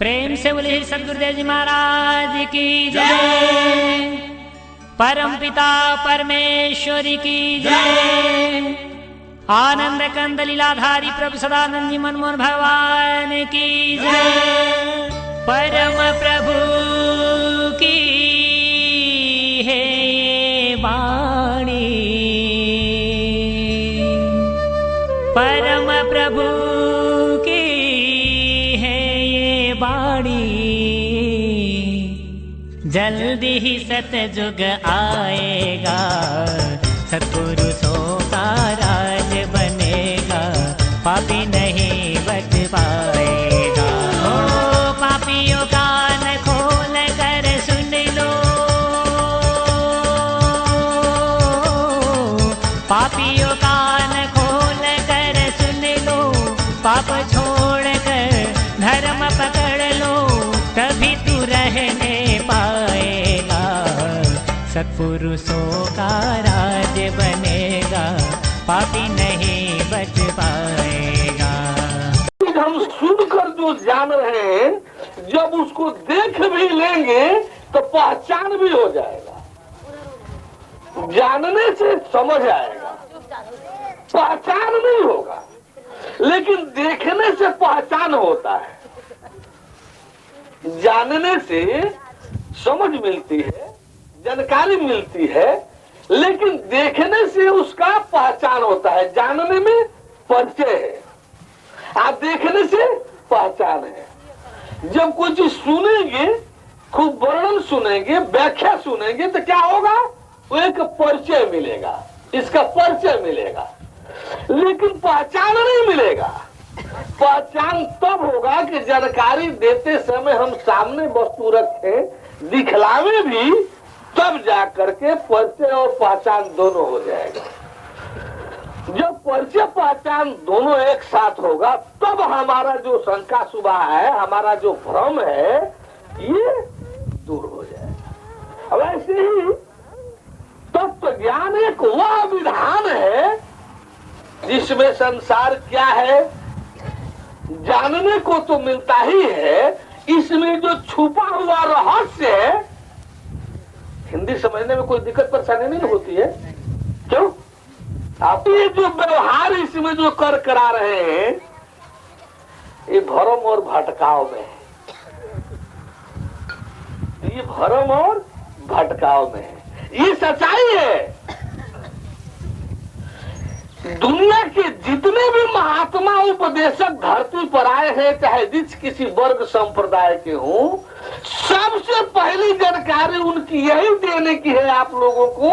प्रेम से बोले सदगुरुदेव जी महाराज की जय। परम पिता परमेश्वरी की जय। आनंद कंद लीलाधारी प्रभु सदानंद जी मनमोहन भगवान की जय। परम प्रभु की है ये वाणी, परम प्रभु की है ये वाणी। जल्दी ही सतयुग आएगा, सत्पुरुषों का राज बनेगा, पापी नहीं बच पाएगा। ओ पापियों का कान खोल कर सुन लो, पापियों का कान खोल कर सुन लो, पाप छोड़ कर धर्म पकड़ लो, तभी तू रहने पाएगा, सत्पुरुषों का राज बनेगा, पापी नहीं बच पाएगा। हम सुनकर जो जान रहे हैं, जब उसको देख भी लेंगे तो पहचान भी हो जाएगा। जानने से समझ आएगा, पहचान नहीं होगा, लेकिन देखने से पहचान होता है। जानने से समझ मिलती है, जानकारी मिलती है, लेकिन देखने से उसका पहचान होता है। जानने में परिचय है, आप देखने से पहचान है। जब कोई चीज सुनेंगे, खूब वर्णन सुनेंगे, व्याख्या सुनेंगे, तो क्या होगा? वो एक परिचय मिलेगा, इसका परिचय मिलेगा, लेकिन पहचान नहीं मिलेगा। पहचान तब होगा कि जानकारी देते समय हम सामने वस्तु रखें, दिखलावे भी, तब जा करके परिचय और पहचान दोनों हो जाएगा। जब परिचय पहचान दोनों एक साथ होगा, तब हमारा जो शंका शुबा है, हमारा जो भ्रम है, ये दूर हो जाएगा। अब ऐसे ही तत्व ज्ञान एक वह विधान है जिसमें संसार क्या है जानने को तो मिलता ही है, इसमें जो छुपा हुआ रहस्य है, हिंदी समझने में कोई दिक्कत परेशानी नहीं होती है। क्यों? आप ये जो व्यवहार इसमें जो कर करा रहे हैं, ये भरम और भटकाव में है, ये भरम और भटकाव में है। ये सच्चाई है। दुनिया के जितने भी महात्मा उपदेशक धरती पर आए हैं, चाहे जिस किसी वर्ग संप्रदाय के हों, सबसे पहली जानकारी उनकी यही देने की है आप लोगों को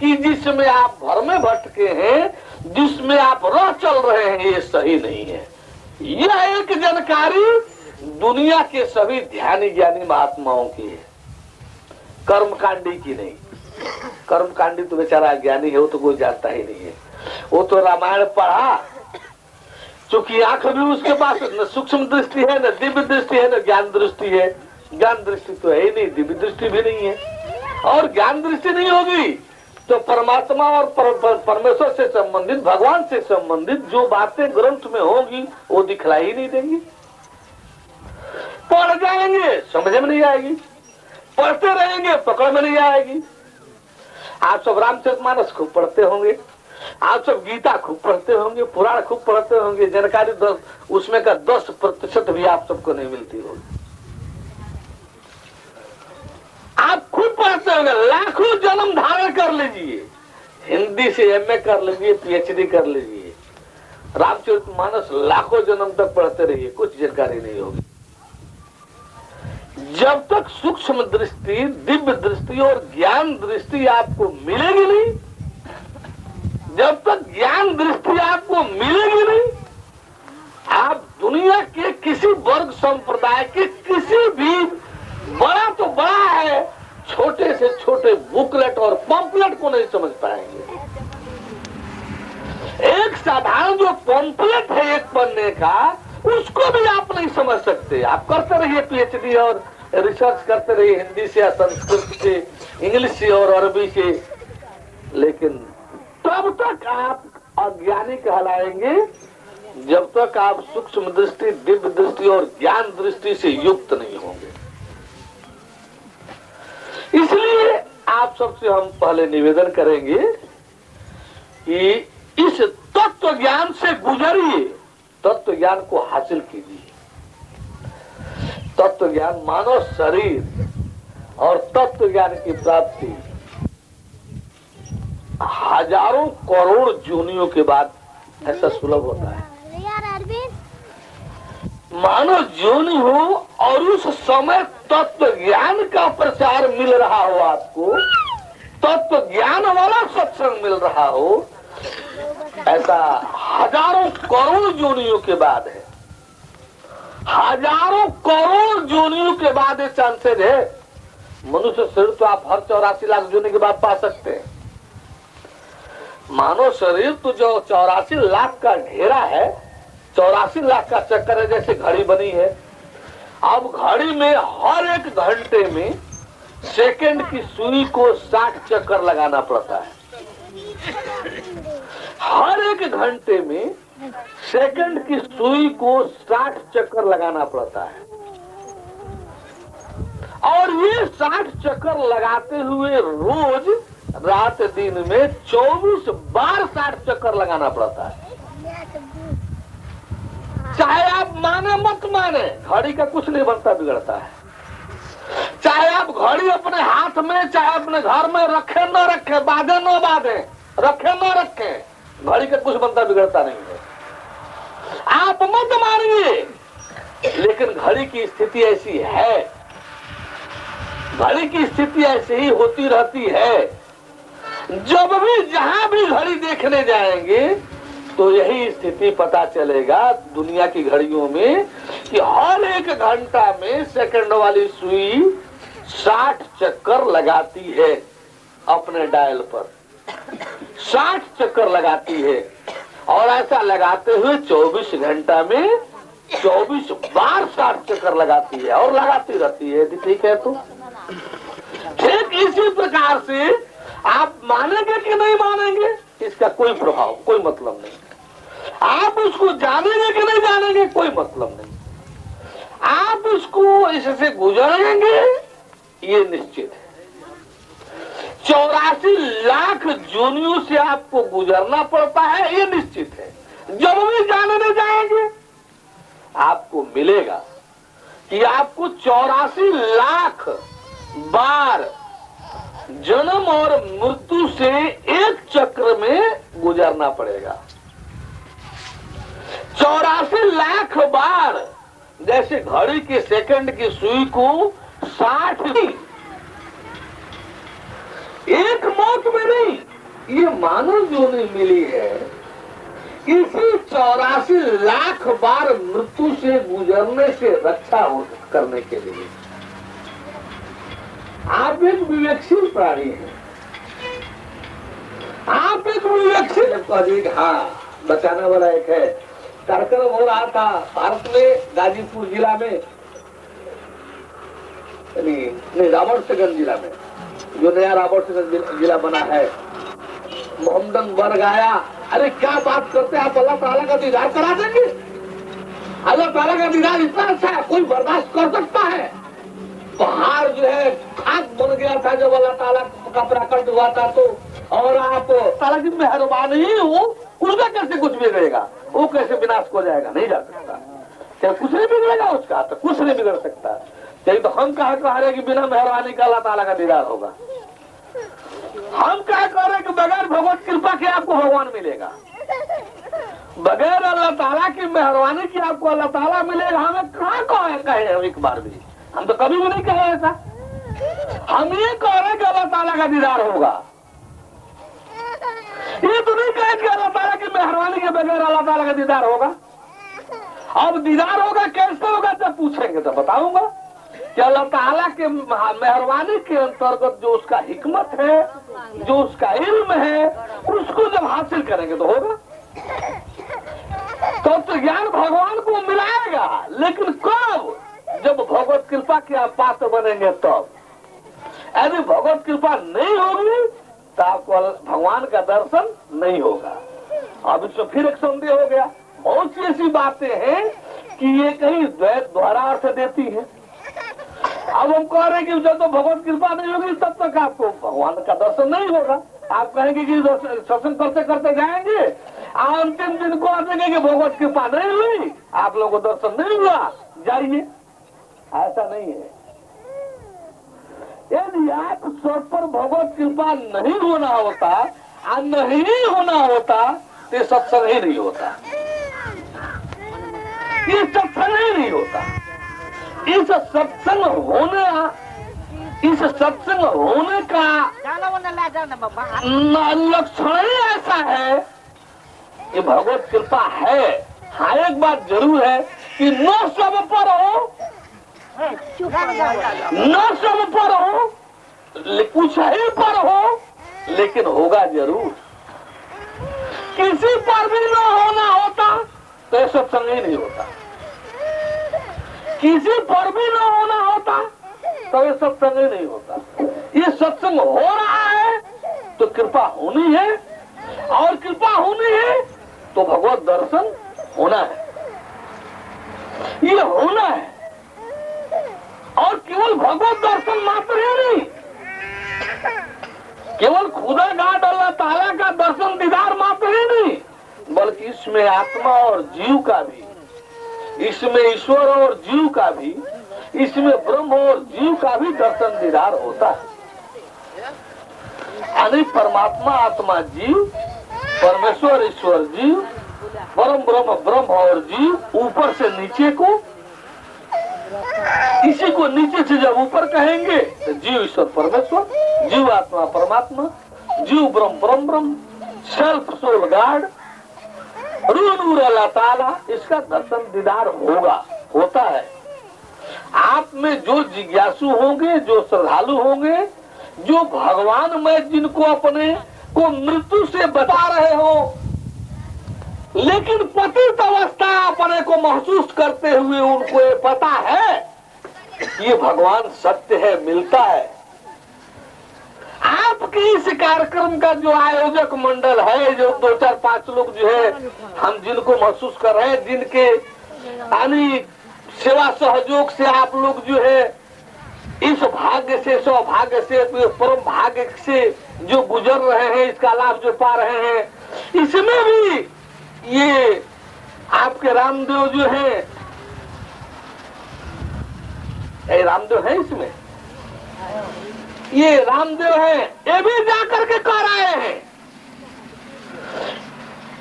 कि जिसमें आप भर में भटके हैं, जिसमें आप रह चल रहे हैं, ये सही नहीं है। यह एक जानकारी दुनिया के सभी ध्यानी ज्ञानी महात्माओं की है, कर्मकांडी की नहीं। कर्मकांडी तो बेचारा ज्ञानी है, वो तो कोई जानता ही नहीं है। वो तो रामायण पढ़ा, चूंकि आंख भी उसके पास न सूक्ष्म दृष्टि है, न दिव्य दृष्टि है, न ज्ञान दृष्टि है। ज्ञान दृष्टि तो है ही नहीं, दिव्य दृष्टि भी नहीं है, और ज्ञान दृष्टि नहीं होगी तो परमात्मा और परमेश्वर से संबंधित, भगवान से संबंधित जो बातें ग्रंथ में होंगी वो दिखलाई ही नहीं देंगी। पढ़ जाएंगे, समझ में नहीं आएगी, पढ़ते रहेंगे, पकड़ में नहीं आएगी। आप सब रामचरितमानस खूब पढ़ते होंगे, आप सब गीता खूब पढ़ते होंगे, पुराण खूब पढ़ते होंगे, जानकारी उसमें का 10% भी आप सबको नहीं मिलती होगी। आप खूब पढ़ते होंगे, लाखों जन्म धारण कर लीजिए, हिंदी से एमए कर लीजिए, पीएचडी कर लीजिए, रामचरितमानस लाखों जन्म तक पढ़ते रहिए, कुछ जानकारी नहीं होगी। जब तक सूक्ष्म दृष्टि, दिव्य दृष्टि और ज्ञान दृष्टि आपको मिलेगी नहीं, जब तक ज्ञान दृष्टि आपको मिलेगी नहीं, आप दुनिया के किसी वर्ग संप्रदाय के किसी भी, बड़ा तो बड़ा है, छोटे से छोटे बुकलेट और पंपलेट को नहीं समझ पाएंगे। एक साधारण जो पंपलेट है एक पन्ने का, उसको भी आप नहीं समझ सकते। आप करते रहिए पीएचडी और रिसर्च करते रहिए, हिंदी से या संस्कृत से, इंग्लिश से और अरबी से, लेकिन तब तक आप अज्ञानी कहलाएंगे जब तक आप सूक्ष्म दृष्टि, दिव्य दृष्टि और ज्ञान दृष्टि से युक्त नहीं होंगे। इसलिए आप सबसे हम पहले निवेदन करेंगे कि इस तत्व ज्ञान से गुजरिए, तत्व ज्ञान को हासिल कीजिए। तत्व ज्ञान मानव शरीर और तत्व ज्ञान की प्राप्ति हजारों करोड़ योनियों के बाद ऐसा सुलभ होता है। मानव योनि हो और उस समय तत्व ज्ञान का प्रचार मिल रहा हो, आपको तत्व ज्ञान वाला सत्संग मिल रहा हो, ऐसा हजारों करोड़ योनियों के बाद है। हजारों करोड़ योनियों के बाद ये चांसेस है। मनुष्य शरीर तो आप हर 84 लाख योनि के बाद पा सकते हैं। मानव शरीर तो जो 84 लाख का घेरा है, 84 लाख का चक्कर है, जैसे घड़ी बनी है। अब घड़ी में हर एक घंटे में सेकंड की सुई को 60 चक्कर लगाना पड़ता है। हर एक घंटे में सेकंड की सुई को 60 चक्कर लगाना पड़ता है। और ये 60 चक्कर लगाते हुए रोज रात दिन में 24 बार 60 चक्कर लगाना पड़ता है। चाहे आप माने मत माने, घड़ी का कुछ नहीं बनता बिगड़ता है। चाहे आप घड़ी अपने हाथ में, चाहे अपने घर में रखे न रखे, बांधे न बांधे, रखे न रखे, घड़ी का कुछ बनता बिगड़ता नहीं है। आप मत मानिए, लेकिन घड़ी की स्थिति ऐसी है, घड़ी की स्थिति ऐसी ही होती रहती है। जब भी जहां भी घड़ी देखने जाएंगे तो यही स्थिति पता चलेगा दुनिया की घड़ियों में कि हर एक घंटा में सेकंड वाली सुई 60 चक्कर लगाती है। अपने डायल पर 60 चक्कर लगाती है और ऐसा लगाते हुए 24 घंटा में 24 बार 60 चक्कर लगाती है और लगाती रहती है। ठीक है, तो ठीक इसी प्रकार से आप मानेंगे कि नहीं मानेंगे, इसका कोई प्रभाव, कोई मतलब नहीं। आप उसको जानेंगे कि नहीं जानेंगे, कोई मतलब नहीं। आप उसको इससे गुजरेंगे, ये निश्चित है। 84 लाख योनियों से आपको गुजरना पड़ता है, ये निश्चित है। जब भी जानने जाएंगे आपको मिलेगा कि आपको 84 लाख बार जन्म और मृत्यु से एक चक्र में गुजरना पड़ेगा। 84 लाख बार, जैसे घड़ी के सेकंड की सुई को 60 एक मौत में नहीं, ये मानव जो नहीं मिली है, इसी 84 लाख बार मृत्यु से गुजरने से रक्षा करने के लिए। आप एक विवेकशील प्राणी हैं, आप एक विवेकशील। हाँ, बचाने वाला एक है। कार्यक्रम हो रहा था भारत में, गाजीपुर जिला में, नहीं राबर्ट्सगंज जिला में, जो नया राबर्ट्सगंज जिला बना है। मोहम्मदन वर्ग आया, अरे क्या बात करते हैं आप, अल्लाह ताला का दीदार करा देंगे। अल्लाह ताला का दीदार इतना अच्छा है, कोई बर्दाश्त कर सकता है। पहाड़ जो है खाक बन गया था जब अल्लाह ताला का प्रकट हुआ था, तो और आप ताला की मेहरबानी हो, उसका कैसे कुछ बिगड़ेगा, वो कैसे विनाश हो जाएगा, नहीं जा सकता। क्या कुछ नहीं बिगड़ेगा उसका, तो कुछ नहीं बिगड़ सकता। तो हम कहा रहे कि बिना मेहरबानी का अल्लाह ताला का दीदार होगा। हम क्या कह रहे कि बगैर भगवत कृपा के आपको भगवान मिलेगा, बगैर अल्लाह ताला की मेहरबानी की आपको अल्लाह ताला मिलेगा। हमें कहाँ कहे हम एक बार भी, हम तो कभी भी नहीं कहे ऐसा। हम ये कह रहे कि अल्लाह ताला का दीदार होगा, ये तो नहीं कहे कि अल्लाह ताला की मेहरबानी के बगैर अल्लाह ताला का दीदार होगा। अब दीदार होगा कैसे होगा, जब पूछेंगे तो बताऊंगा कि अल्लाह ताला के मेहरबानी के अंतर्गत जो उसका हिकमत है, जो उसका इल्म है, उसको जब हासिल करेंगे तो होगा। तो ज्ञान भगवान को मिलाएगा, लेकिन कब, जब भगवत कृपा के आप पात्र बनेंगे तब। यदि भगवत कृपा नहीं होगी तो आपको भगवान का दर्शन नहीं होगा। अब इसमें फिर एक संदेह हो गया, बहुत सी ऐसी बातें हैं कि ये कहीं द्वैत द्वारा अर्थ देती है। अब हम कह रहे हैं कि जब तो भगवत कृपा नहीं होगी तब तक आपको भगवान का दर्शन नहीं होगा। आप कहेंगे कि सत्संग करते करते जाएंगे, अंतिम दिन को आप देंगे कि भगवत कृपा नहीं हुई, आप लोगों को दर्शन नहीं हुआ, जाइए। ऐसा नहीं है। यदि आप सब पर भगवत कृपा नहीं होना होता और नहीं होना होता तो ये सत्संग ही नहीं होता, ये सत्संग ही नहीं होता। इस सत्संग होने का लक्षण ही ऐसा है कि भगवत कृपा है। हाँ, एक बात जरूर है कि न सब पर हो, न सब पर हो, कुछ ही पर हो, लेकिन होगा जरूर। किसी पर भी न होना होता तो ये सत्संग ही नहीं होता। किसी पर भी न होना होता तो ये सत्संग ही नहीं होता। ये सत्संग हो रहा है तो कृपा होनी है, और कृपा होनी है तो भगवत दर्शन होना है। ये होना है, और केवल भगवत दर्शन मात्र ही नहीं, केवल खुदा गाड अल्लाह ताला का दर्शन दीदार मात्र ही नहीं, बल्कि इसमें आत्मा और जीव का भी, इसमें ईश्वर और जीव का भी, इसमें ब्रह्म और जीव का भी दर्शन दीदार होता है। यानी परमात्मा आत्मा जीव, परमेश्वर ईश्वर जीव, परम ब्रह्म ब्रह्म और जीव, ऊपर से नीचे को, इसी को नीचे से जब ऊपर कहेंगे तो जीव ईश्वर परमेश्वर, जीव आत्मा परमात्मा, जीव ब्रह्म परम ब्रह्म, सेल्फ सोल गॉड, रूह नूर अल्लाह ताला, इसका दर्शन दीदार होगा, होता है। आप में जो जिज्ञासु होंगे, जो श्रद्धालु होंगे, जो भगवान में जिनको अपने को मृत्यु से बचा रहे हो, लेकिन पतित अवस्था अपने को महसूस करते हुए उनको ये पता है ये भगवान सत्य है, मिलता है। आपके इस कार्यक्रम का जो आयोजक मंडल है, जो 2-4-5 लोग जो है, हम जिनको महसूस कर रहे हैं, जिनके यानी सेवा सहयोग से आप लोग जो है इस भाग्य से, सौभाग्य से, परम भाग्य से जो गुजर रहे हैं, इसका लाभ जो पा रहे हैं, इसमें भी ये आपके रामदेव जो है, रामदेव है इसमें, ये रामदेव है, ये भी जाकर के कर आए हैं।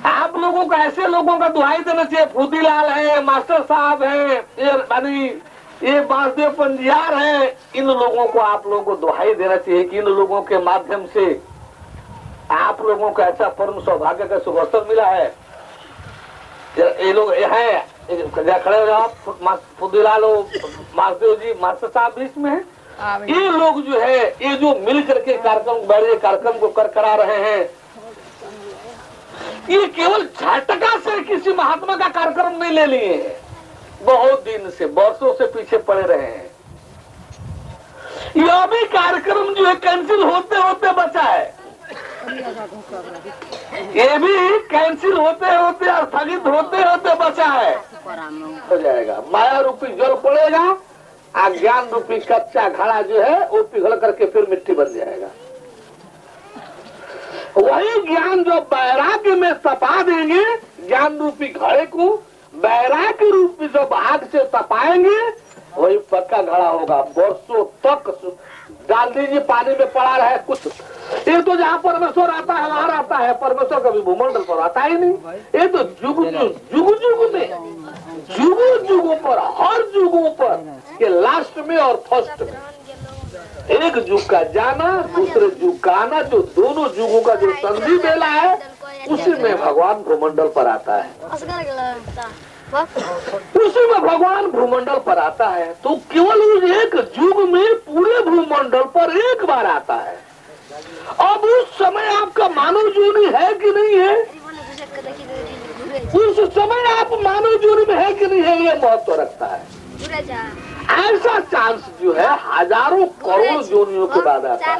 आप लोगों को ऐसे लोगों का दुहाई देना चाहिए। फूदीलाल है, मास्टर साहब है, ये बासदेव पंजियार है, इन लोगों को आप लोगों को दुहाई देना चाहिए कि इन लोगों के माध्यम से आप लोगों को ऐसा परम सौभाग्य का शुभ अवसर मिला है। ये लोग है खड़े हो जाओ, फूदीलाल मासदेव जी, मास्टर साहब भी इसमें है। ये लोग जो है, ये जो मिल करके कार्यक्रम को करा रहे हैं, ये केवल झटका से किसी महात्मा का कार्यक्रम नहीं ले लिए हैं, बहुत दिन से, वर्षों से पीछे पड़े रहे हैं। यह भी कार्यक्रम जो है कैंसिल होते होते बचा है, ये भी कैंसिल होते होते और स्थगित होते होते बचा है। हो जाएगा, माया रूपी जल पड़ेगा, अज्ञान रूपी कच्चा घड़ा जो है वो पिघल करके फिर मिट्टी बन जाएगा। वही ज्ञान जो वैराग्य में तपा देंगे, ज्ञान रूपी घड़े को वैराग्य रूपी जब आग से तपाएंगे, वही पक्का घड़ा होगा। वर्षों तक डाल दीजिए, पानी में पड़ा रहे कुछ, ये तो जहाँ परमेश्वर आता है वहां आता है, परमेश्वर कभी भूमंडल पर आता ही नहीं। ये तो जुग में जुगों पर, हर जुगों पर, ये लास्ट में और फर्स्ट में, एक युग का जाना, दूसरे युग का आना, जो दोनों युगों का जो संधि मेला है, उसी में भगवान भूमंडल पर आता है, उसी में भगवान भूमंडल पर आता है। तो केवल उस एक युग में पूरे भूमंडल पर एक बार आता है। अब उस समय आपका मानव जीवनी है कि नहीं है, उस समय आप मानव जीवनी में है कि नहीं है, ये महत्व रखता है। ऐसा चांस जो है हजारों करोड़ जोनियों के बाद आता है।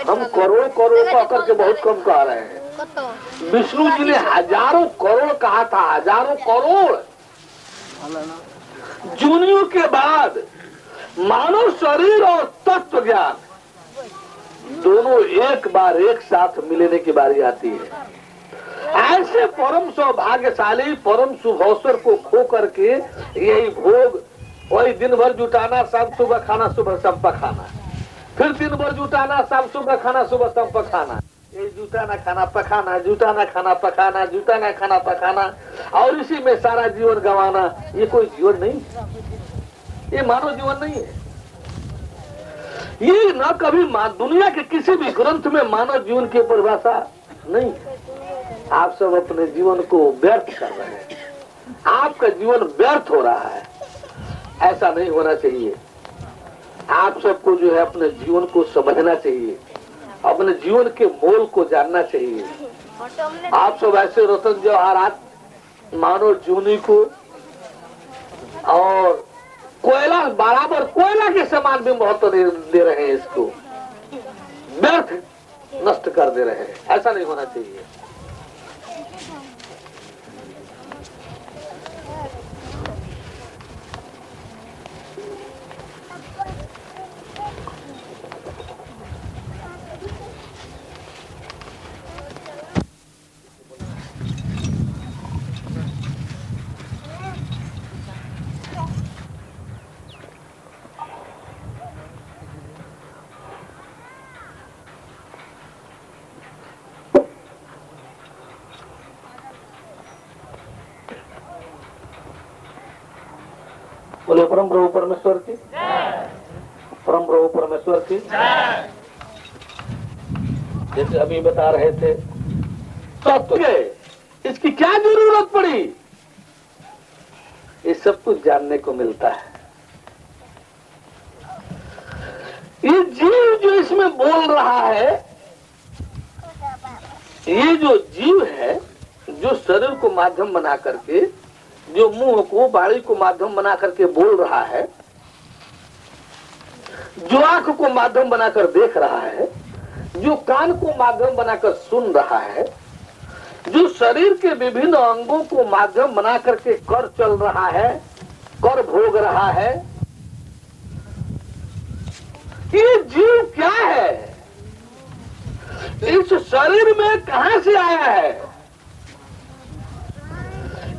हम करोड़ करोड़ का करके बहुत कम कह रहे हैं, विष्णु जी ने हजारों करोड़ कहा था, हजारों करोड़ जूनियों के बाद मानव शरीर और तत्व ज्ञान दोनों एक बार एक साथ मिलने की बारी आती है। ऐसे परम सौभाग्यशाली परम शुभ अवसर को खो करके यही भोग, वही दिन भर जुटाना, शाम सुबह खाना, सुबह शाम पखाना, फिर दिन भर जुटाना, शाम सुबह खाना, सुबह शाम पखाना, ये जुटाना खाना पखाना, जुटाना खाना पखाना, जुटाना खाना पखाना, और इसी में सारा जीवन गंवाना, ये कोई जीवन नहीं, ये मानव जीवन नहीं है। ये न कभी दुनिया के किसी भी ग्रंथ में मानव जीवन की परिभाषा नहीं है। आप सब अपने जीवन को व्यर्थ कर रहे हैं, आपका जीवन व्यर्थ हो रहा है, ऐसा नहीं होना चाहिए। आप सबको जो है अपने जीवन को समझना चाहिए, अपने जीवन के मोल को जानना चाहिए। आप सब ऐसे रतन जवाहरात मानव जीवनी को और कोयला बराबर कोयला के समान भी महत्व दे रहे हैं, इसको व्यर्थ नष्ट कर दे रहे हैं, ऐसा नहीं होना चाहिए। बोले परम प्रभु परमेश्वर की, परम प्रभु परमेश्वर की। जैसे अभी बता रहे थे तत्व, इसकी क्या जरूरत पड़ी, ये सब कुछ जानने को मिलता है। ये जीव जो इसमें बोल रहा है, ये जो जीव है, जो शरीर को माध्यम बना करके, जो मुंह को वाणी को माध्यम बना करके बोल रहा है, जो आंख को माध्यम बनाकर देख रहा है, जो कान को माध्यम बनाकर सुन रहा है, जो शरीर के विभिन्न अंगों को माध्यम बना करके कर चल रहा है, कर भोग रहा है, ये जीव क्या है, इस शरीर में कहां से आया है,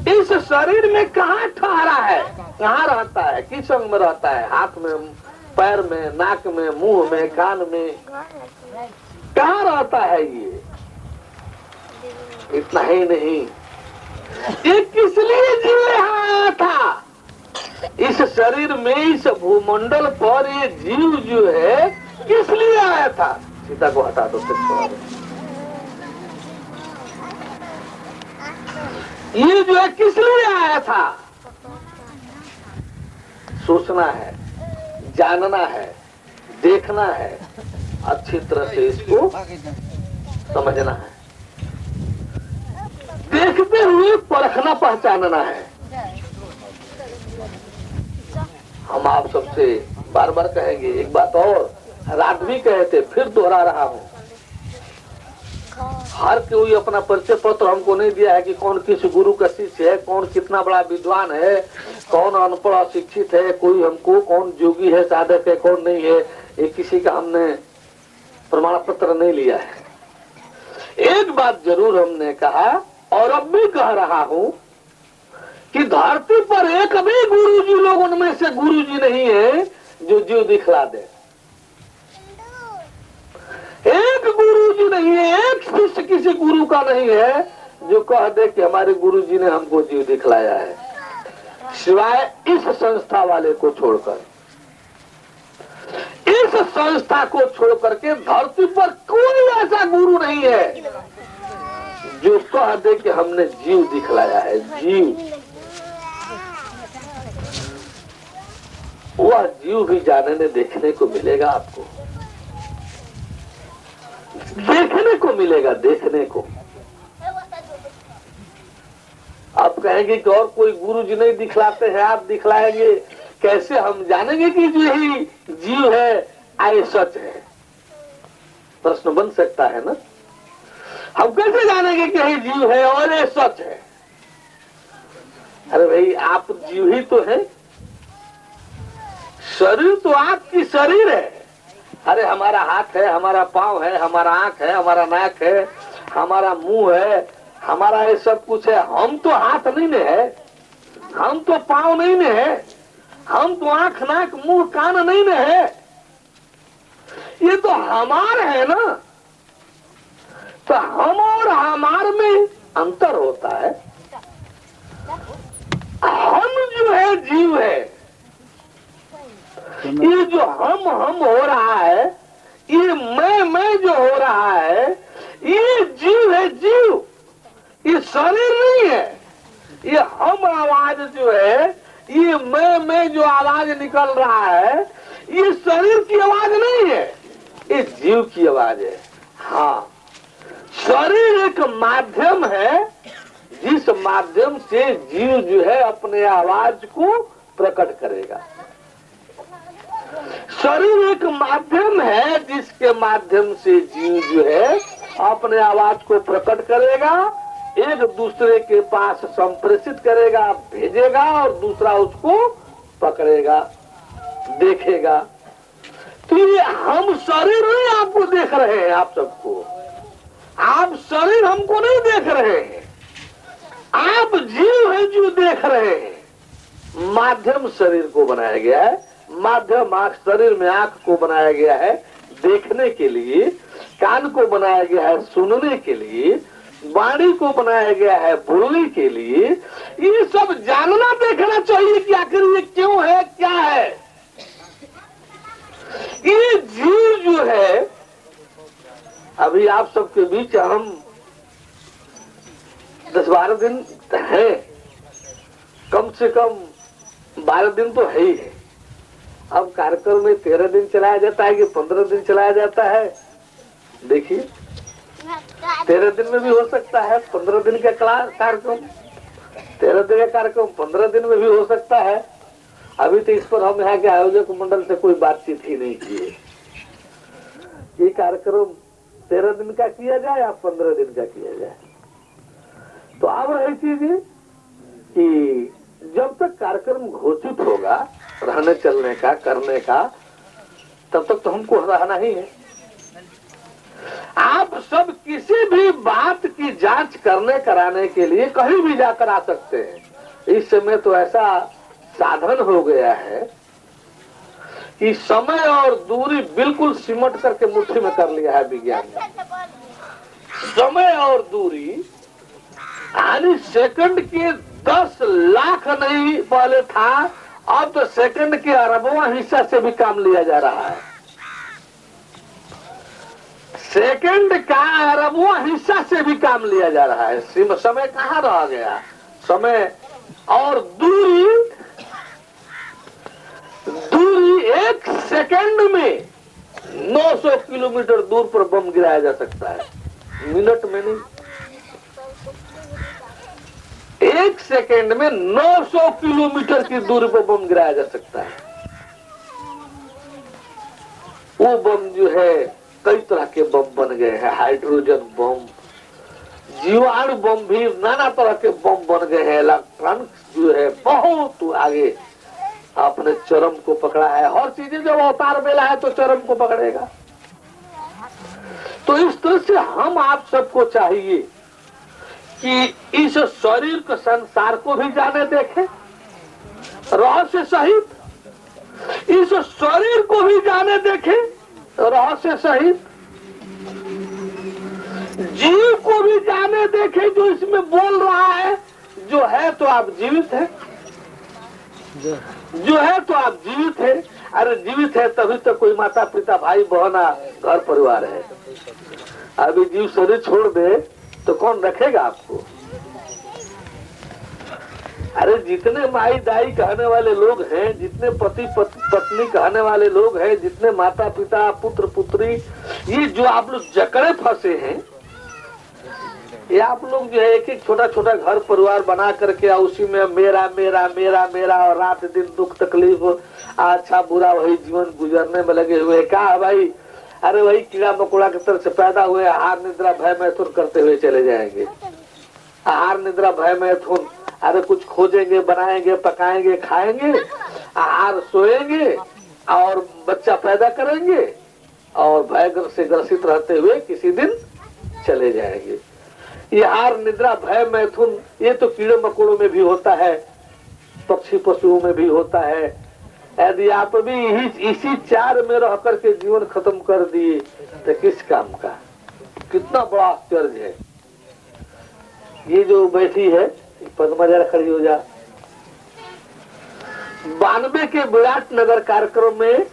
इस शरीर में कहाँ ठहरा है, कहाँ रहता है, किस अंग में रहता है, हाथ में, पैर में, नाक में, मुंह में, कान में, कहाँ रहता है ये। इतना ही नहीं, ये किस लिए जीव यहाँ आया था, इस शरीर में, इस भूमंडल पर ये जीव जो है किस लिए आया था। सीता को हटा दो, ये जो है किस लिए आया था, सोचना है, जानना है, देखना है, अच्छी तरह से इसको समझना है, देखते हुए परखना पहचानना है। हम आप सबसे बार बार कहेंगे एक बात, और रात भी कहे थे, फिर दोहरा रहा हूं, हर कोई अपना परिचय पत्र हमको नहीं दिया है कि कौन किस गुरु का शिष्य है, कौन कितना बड़ा विद्वान है, कौन अनपढ़ अशिक्षित है, कोई हमको कौन जोगी है, साधक है, कौन नहीं है, ये किसी का हमने प्रमाण पत्र नहीं लिया है। एक बात जरूर हमने कहा और अब भी कह रहा हूं कि धरती पर एक भी गुरुजी लोगों में से गुरुजी नहीं है जो जीव दिखला दे, एक गुरु जी नहीं है, एक शिष्य किसी गुरु का नहीं है जो कह दे कि हमारे गुरु जी ने हमको जीव दिखलाया है, सिवाय इस संस्था वाले को छोड़कर। इस संस्था को छोड़कर के धरती पर कोई ऐसा गुरु नहीं है जो कह दे कि हमने जीव दिखलाया है। जीव, वह जीव भी जानने देखने को मिलेगा, आपको देखने को मिलेगा, देखने को। आप कहेंगे कि और कोई गुरु जी नहीं दिखलाते हैं, आप दिखलाएंगे, कैसे हम जानेंगे कि जो ही जीव है आए सच है, प्रश्न बन सकता है ना। हम कैसे जानेंगे कि यही जीव है और ये सच है? अरे भाई, आप जीव ही तो है, शरीर तो आपकी शरीर है। अरे हमारा हाथ है, हमारा पांव है, हमारा आंख है, हमारा नाक है, हमारा मुंह है, हमारा ये सब कुछ है। हम तो हाथ नहीं ने है, हम तो पांव नहीं ने है, हम तो आंख नाक मुंह कान नहीं ने है। ये तो हमार है ना। तो हम और हमार में अंतर होता है। हम जो है जीव है, ये जो हम हो रहा है, ये मैं जो हो रहा है, ये जीव है। जीव ये शरीर नहीं है। ये हम आवाज जो है, ये मैं जो आवाज निकल रहा है, ये शरीर की आवाज नहीं है, ये जीव की आवाज है। हाँ, शरीर एक माध्यम है जिस माध्यम से जीव जो है अपने आवाज को प्रकट करेगा। शरीर एक माध्यम है जिसके माध्यम से जीव जो है अपने आवाज को प्रकट करेगा, एक दूसरे के पास संप्रेषित करेगा, भेजेगा, और दूसरा उसको पकड़ेगा, देखेगा। तो ये हम शरीर नहीं आपको देख रहे हैं, आप सबको। आप शरीर हमको नहीं देख रहे हैं, आप जीव है जो देख रहे हैं। माध्यम शरीर को बनाया गया है, माध्यम आंख, शरीर में आंख को बनाया गया है देखने के लिए, कान को बनाया गया है सुनने के लिए, वाणी को बनाया गया है बोलने के लिए। ये सब जानना देखना चाहिए कि आखिर ये क्यों है, क्या है। ये जीव जो है, अभी आप सबके बीच हम 10-12 दिन है, कम से कम 12 दिन तो है ही है। अब कार्यक्रम में 13 दिन चलाया जाता है कि 15 दिन चलाया जाता है, देखिए 13 दिन में भी हो सकता है, 15 दिन का कार्यक्रम, 13 दिन का कार्यक्रम 15 दिन में भी हो सकता है। अभी तो इस पर हम यहाँ के आयोजक मंडल से कोई बातचीत ही नहीं की है। ये कार्यक्रम 13 दिन का किया जाए या 15 दिन का किया जाए। तो अब रही चीज कि जब तक कार्यक्रम घोषित होगा रहने चलने का, करने का, तब तक तो हमको रहना ही है। आप सब किसी भी बात की जांच करने कराने के लिए कहीं भी जाकर आ सकते हैं। इस समय तो ऐसा साधन हो गया है कि समय और दूरी बिल्कुल सिमट करके मुट्ठी में कर लिया है विज्ञान ने। समय और दूरी यानी सेकंड के 10 लाख नहीं पहले था, अब तो सेकंड के अरबों हिस्सा से भी काम लिया जा रहा है। सेकंड का अरबों हिस्सा से भी काम लिया जा रहा है। समय कहाँ रह गया, समय और दूरी 1 सेकंड में 900 किलोमीटर दूर पर बम गिराया जा सकता है, मिनट में नहीं। 1 सेकंड में 900 किलोमीटर की दूरी पर बम गिराया जा सकता है। वो बम जो है कई तरह के बम बन गए हैं, हाइड्रोजन बम, जीवाणु बम भी, नाना तरह के बम बन गए हैं। इलेक्ट्रॉनिक जो है बहुत आगे आपने चरम को पकड़ा है। हर चीजें जब अवतार मिला है तो चरम को पकड़ेगा। तो इस तरह से हम आप सबको चाहिए कि इस शरीर के संसार को भी जाने देखें रहस्य सहित, इस शरीर को भी जाने देखें रहस्य सहित, जीव को भी जाने देखें जो इसमें बोल रहा है। जो है तो आप जीवित है, जो है तो आप जीवित है। अरे जीवित है तभी तो कोई माता पिता भाई बहना घर परिवार है। अभी जीव शरीर छोड़ दे तो कौन रखेगा आपको। अरे जितने माई दाई कहने वाले लोग हैं, जितने पति पत्नी कहने वाले लोग हैं, जितने माता पिता पुत्र पुत्री, ये जो आप लोग जकड़े फंसे हैं, ये आप लोग जो है एक एक छोटा छोटा घर परिवार बना करके उसी में मेरा मेरा मेरा मेरा और रात दिन दुख तकलीफ अच्छा बुरा वही जीवन गुजरने में लगे हुए। क्या भाई अरे वही कीड़ा मकोड़ा की तरह से पैदा हुए, आहार निद्रा भय मैथुन करते हुए चले जाएंगे। आहार निद्रा भय मैथुन, अरे कुछ खोजेंगे, बनाएंगे, पकाएंगे, खाएंगे, आहार, सोएंगे और बच्चा पैदा करेंगे और भय से ग्रसित रहते हुए किसी दिन चले जाएंगे। ये आहार निद्रा भय मैथुन, ये तो कीड़े मकोड़ों में भी होता है, पक्षी पशुओं में भी होता है। यदि आप भी इसी चार में रह करके जीवन खत्म कर दिए तो किस काम का? कितना बड़ा आश्चर्य है। ये जो बैठी है पद्मा, जरा खड़ी हो जा। 92 के विराट नगर कार्यक्रम में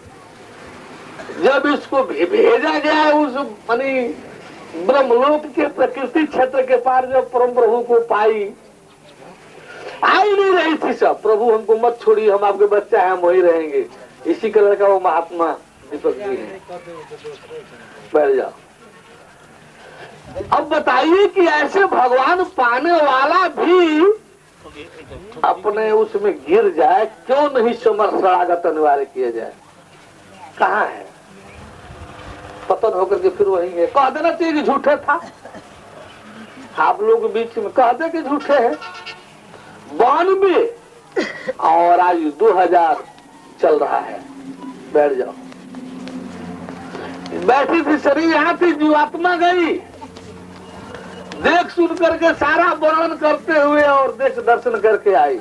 जब इसको भेजा गया उस मानी ब्रह्मलोक के प्रकृति क्षेत्र के पार, जब परम प्रभु को पाई, आई नहीं रही थी सब, प्रभु हमको मत छोड़िए, हम आपके बच्चा है, हम वही रहेंगे। इसी कलर का वो महात्मा दीपक जी है। बैठ जाओ। अब बताइए कि ऐसे भगवान पाने वाला भी अपने उसमें गिर जाए, क्यों नहीं समर्षणागत अनिवार्य किया जाए? कहाँ है? पतन होकर के फिर वही है। कह देना चाहिए कि झूठे था, आप लोग के बीच में कह दे कि झूठे हैं। 92 और आज 2000 चल रहा है। बैठ जाओ। बैठी थी शरीर यहाँ थी, जीवात्मा गई, देख सुन करके सारा वर्णन करते हुए और देख दर्शन करके आई।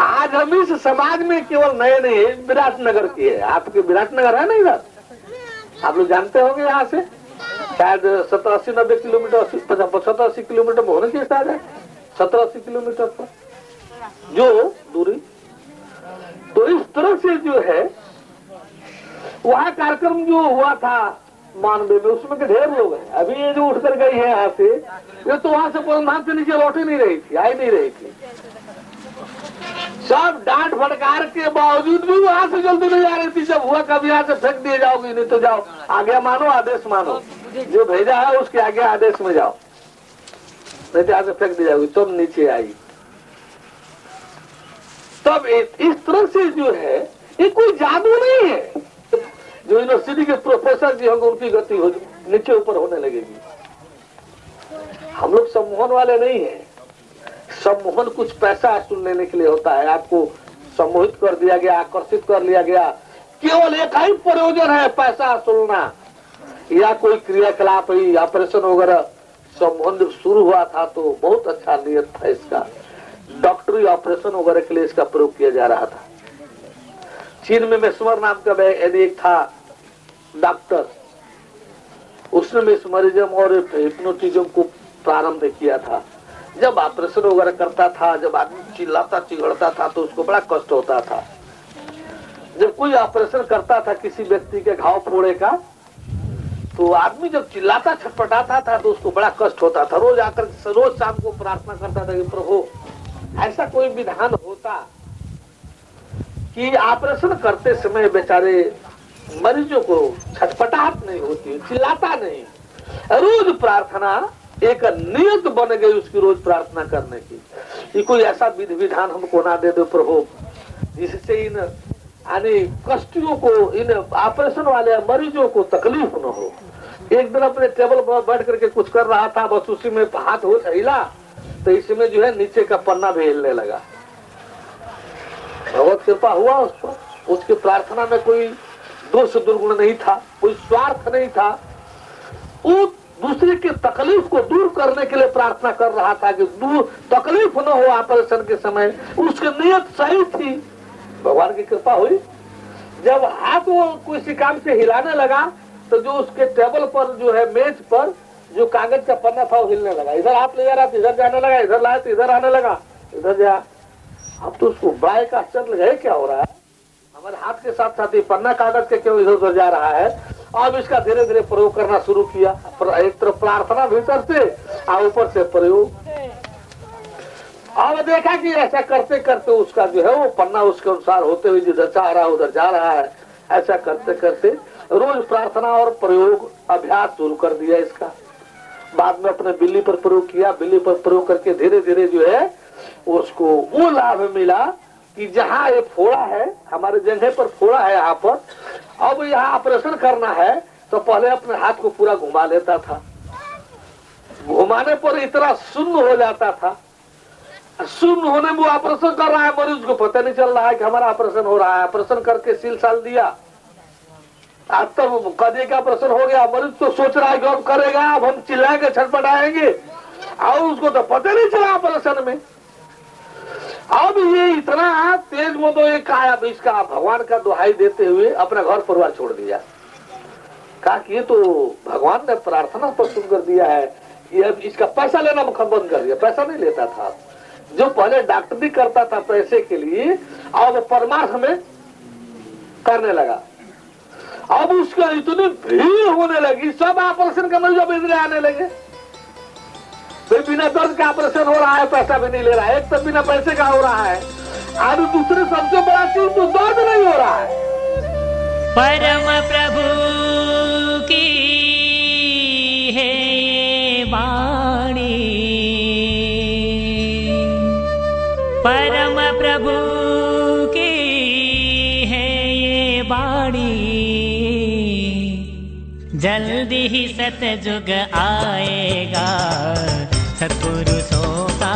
आज हम इस समाज में केवल नए नहीं, विराटनगर की है। आपके विराटनगर है ना इधर, आप लोग जानते होंगे। यहाँ से शायद 70-80-90 किलोमीटर, 70-80 किलोमीटर में होने चाहिए शायद है, 70-80 किलोमीटर पर जो दूरी। तो इस तरह से जो है वहाँ कार्यक्रम जो हुआ था 92 में, उसमें के ढेर लोग हैं। अभी ये जो उठकर गई है यहाँ से, ये तो वहाँ से परमात्मा से नीचे लौट ही नहीं रही थी, आई नहीं रही थी। सब डांट फटकार के बावजूद भी वहाँ से जल्दी नहीं आ रही थी। जब हुआ कभी यहाँ से फेंक दिए जाओगी, नहीं तो जाओ, आज्ञा मानो, आदेश मानो, जो भेजा है उसके आगे आदेश में जाओ, नहीं तो यहाँ से फेंक दी जाओगी। तुम नीचे आई। तब इस तरह से जो है, ये कोई जादू नहीं है। जो यूनिवर्सिटी के प्रोफेसर जी होंगे उनकी गति हो नीचे ऊपर होने लगेगी। हम लोग सम्मोहन वाले नहीं है। सम्मोहन कुछ पैसा सुन लेने के लिए होता है। आपको सम्मोहित कर दिया गया, आकर्षित कर लिया गया, केवल एक ही प्रयोजन है, पैसा सुनना या कोई क्रियाकलाप ही, ऑपरेशन वगैरह। सम्मोहन जब शुरू हुआ था तो बहुत अच्छा नियत था इसका, डॉक्टरी ऑपरेशन वगैरह के लिए इसका प्रयोग किया जा रहा था। चीन में मेस्मर नाम का एक था डॉक्टर, उसने मेस्मरिज्म और हिप्नोटिज्म को प्रारंभ किया था। जब ऑपरेशन वगैरह करता था, जब आदमी चिल्लाता चिगड़ता था तो उसको बड़ा कष्ट होता था। जब कोई ऑपरेशन करता था किसी व्यक्ति के घाव फोड़े का, तो आदमी जब चिल्लाता छटपटाता था तो उसको बड़ा कष्ट होता था। रोज आकर रोज शाम को प्रार्थना करता था कि प्रभु ऐसा कोई विधान होता कि ऑपरेशन करते समय बेचारे मरीजों को छटपटाहट नहीं होती, चिल्लाता नहीं। रोज प्रार्थना एक नियत बन गई उसकी, रोज प्रार्थना करने की। ये कोई ऐसा विधि विधान हमको ना दे दो प्रभु जिससे इन यानी कष्टियों को, इन ऑपरेशन वाले मरीजों को तकलीफ न हो। एक दिन अपने टेबल पर बैठ करके कुछ कर रहा था, बस उसी में हाथ हो हिला तो इसमें जो है नीचे का पन्ना भी हिलने लगा। भगवत कृपा हुआ उस पर। उसकी प्रार्थना में कोई दोष दुर्गुण नहीं था, कोई स्वार्थ नहीं था। वो दूसरे की तकलीफ को दूर करने के लिए प्रार्थना कर रहा था कि तकलीफ न हो ऑपरेशन के समय। उसकी नियत सही थी, भगवान की कृपा हुई। जब हाथ वो किसी काम से हिलाने लगा तो जो उसके टेबल पर जो है मेज पर जो कागज का पन्ना था वो हिलने लगा। इधर हाथ ले जा रहा था, इधर जाने लगा, इधर लाया तो इधर आने लगा, इधर जा। अब तो उसको बड़ा का आश्चर्य लगा, क्या हो रहा है, हमारे हाथ के साथ साथ ही पन्ना कागज के क्यों इधर उधर जा रहा है। अब इसका धीरे धीरे प्रयोग करना शुरू किया। एक तरफ प्रार्थना भीतर से और ऊपर से प्रयोग। अब देखा कि ऐसा करते करते उसका जो है वो पन्ना उसके अनुसार होते हुए जिधर चाह रहा है उधर जा रहा है। ऐसा करते करते रोज प्रार्थना और प्रयोग अभ्यास शुरू कर दिया इसका। बाद में अपने बिल्ली पर प्रयोग किया। बिल्ली पर प्रयोग करके धीरे धीरे जो है उसको वो लाभ मिला कि जहाँ ये फोड़ा है, हमारे जगह पर फोड़ा है यहाँ पर, अब यहाँ ऑपरेशन करना है तो पहले अपने हाथ को पूरा घुमा लेता था, घुमाने पर इतना शून्य हो जाता था, शून्य होने में वो ऑपरेशन कर रहा है, मरीज को पता नहीं चल रहा है कि हमारा ऑपरेशन हो रहा है। ऑपरेशन करके सील साल दिया, आज तक कदे का ऑपरेशन हो गया, मरीज तो सोच रहा है कि अब करेगा, अब हम चिल्लाएंगे, छटपटाएंगे, और उसको तो पता नहीं चला ऑपरेशन में। अब ये इतना तेज में तो एक आया, इसका भगवान का दुहाई देते हुए अपना घर परिवार छोड़ दिया। कहा कि ये तो भगवान ने प्रार्थना पर सुनकर दिया है, ये इसका पैसा लेना बंद कर दिया। पैसा नहीं लेता था, जो पहले डॉक्टरी करता था पैसे के लिए, अब परमार्थ में करने लगा। अब उसका इतनी भीड़ होने लगी, सब ऑपरेशन का मरीज अब इधर आने लगे। फिर बिना दर्द का ऑपरेशन हो रहा है, पैसा भी नहीं ले रहा है। एक तो बिना पैसे का हो रहा है, और दूसरे सबसे बड़ा चीज तो दर्द नहीं हो रहा है। परम प्रभु की है ये वाणी, परम प्रभु की है ये वाणी, जल्दी ही सतयुग आएगा, सत्पुरुषों का